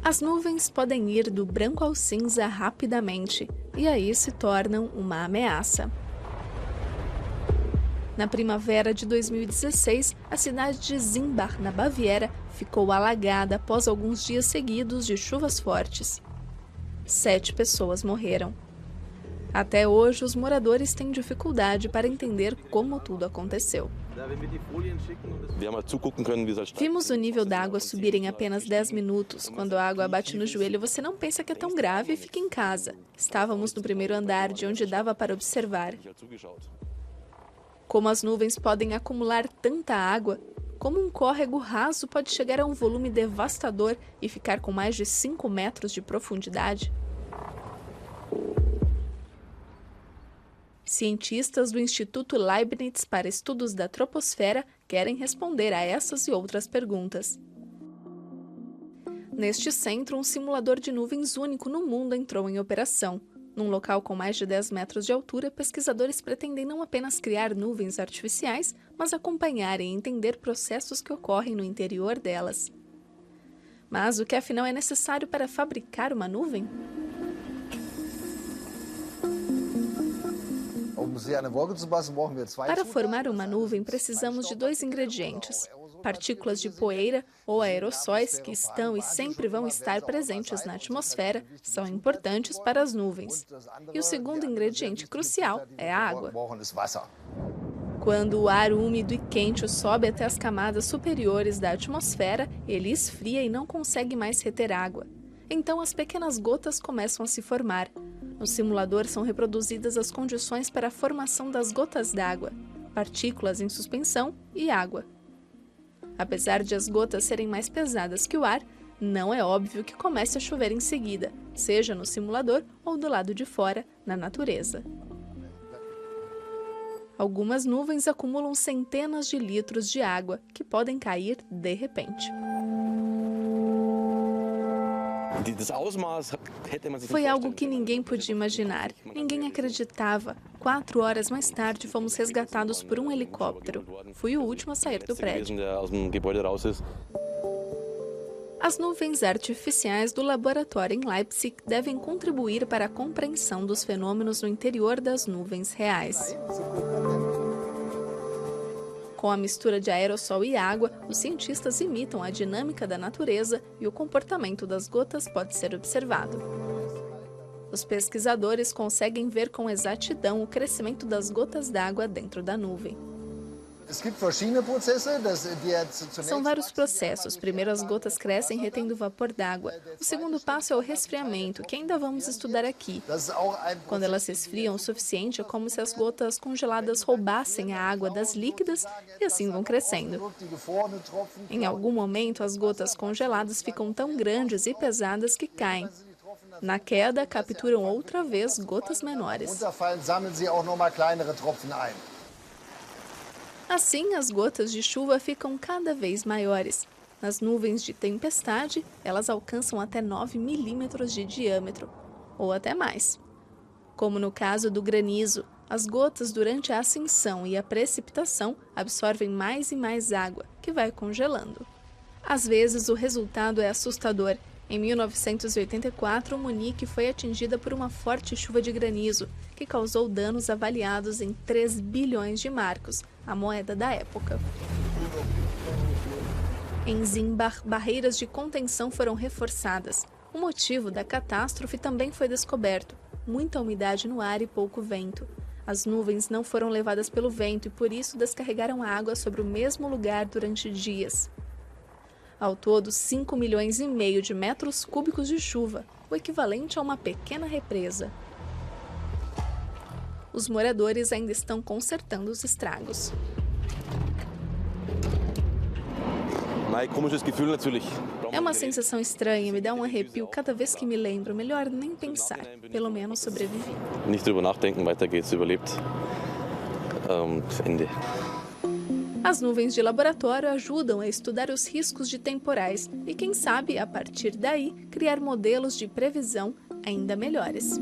As nuvens podem ir do branco ao cinza rapidamente, e aí se tornam uma ameaça. Na primavera de 2016, a cidade de Zimbach, na Baviera, ficou alagada após alguns dias seguidos de chuvas fortes. 7 pessoas morreram. Até hoje, os moradores têm dificuldade para entender como tudo aconteceu. Vimos o nível da água subir em apenas 10 minutos. Quando a água bate no joelho, você não pensa que é tão grave e fica em casa. Estávamos no primeiro andar, de onde dava para observar. Como as nuvens podem acumular tanta água? Como um córrego raso pode chegar a um volume devastador e ficar com mais de 5 metros de profundidade? Cientistas do Instituto Leibniz para Estudos da Troposfera querem responder a essas e outras perguntas. Neste centro, um simulador de nuvens único no mundo entrou em operação. Num local com mais de 10 metros de altura, pesquisadores pretendem não apenas criar nuvens artificiais, mas acompanhar e entender processos que ocorrem no interior delas. Mas o que afinal é necessário para fabricar uma nuvem? Para formar uma nuvem, precisamos de 2 ingredientes: partículas de poeira ou aerossóis que estão e sempre vão estar presentes na atmosfera, são importantes para as nuvens. E o segundo ingrediente crucial é a água. Quando o ar úmido e quente sobe até as camadas superiores da atmosfera, ele esfria e não consegue mais reter água. Então as pequenas gotas começam a se formar. No simulador são reproduzidas as condições para a formação das gotas d'água, partículas em suspensão e água. Apesar de as gotas serem mais pesadas que o ar, não é óbvio que comece a chover em seguida, seja no simulador ou do lado de fora, na natureza. Algumas nuvens acumulam centenas de litros de água, que podem cair de repente. Foi algo que ninguém podia imaginar, ninguém acreditava. 4 horas mais tarde, fomos resgatados por um helicóptero. Fui o último a sair do prédio. As nuvens artificiais do laboratório em Leipzig devem contribuir para a compreensão dos fenômenos no interior das nuvens reais. Com a mistura de aerossol e água, os cientistas imitam a dinâmica da natureza e o comportamento das gotas pode ser observado. Os pesquisadores conseguem ver com exatidão o crescimento das gotas d'água dentro da nuvem. São vários processos. Primeiro, as gotas crescem retendo vapor d'água. O segundo passo é o resfriamento, que ainda vamos estudar aqui. Quando elas se esfriam o suficiente, é como se as gotas congeladas roubassem a água das líquidas e assim vão crescendo. Em algum momento, as gotas congeladas ficam tão grandes e pesadas que caem. Na queda, capturam outra vez gotas menores. Assim, as gotas de chuva ficam cada vez maiores. Nas nuvens de tempestade, elas alcançam até 9 milímetros de diâmetro, ou até mais. Como no caso do granizo, as gotas durante a ascensão e a precipitação absorvem mais e mais água, que vai congelando. Às vezes, o resultado é assustador. Em 1984, Munique foi atingida por uma forte chuva de granizo, que causou danos avaliados em 3 bilhões de marcos, a moeda da época. Em Zimbach, barreiras de contenção foram reforçadas. O motivo da catástrofe também foi descoberto: muita umidade no ar e pouco vento. As nuvens não foram levadas pelo vento e por isso descarregaram a água sobre o mesmo lugar durante dias. Ao todo, 5,5 milhões de metros cúbicos de chuva, o equivalente a uma pequena represa. Os moradores ainda estão consertando os estragos. É uma sensação estranha, me dá um arrepio cada vez que me lembro. Melhor nem pensar, pelo menos sobrevivi. Nicht drüber nachdenken, weiter geht's, überlebt. Ende. As nuvens de laboratório ajudam a estudar os riscos de temporais e, quem sabe, a partir daí, criar modelos de previsão ainda melhores.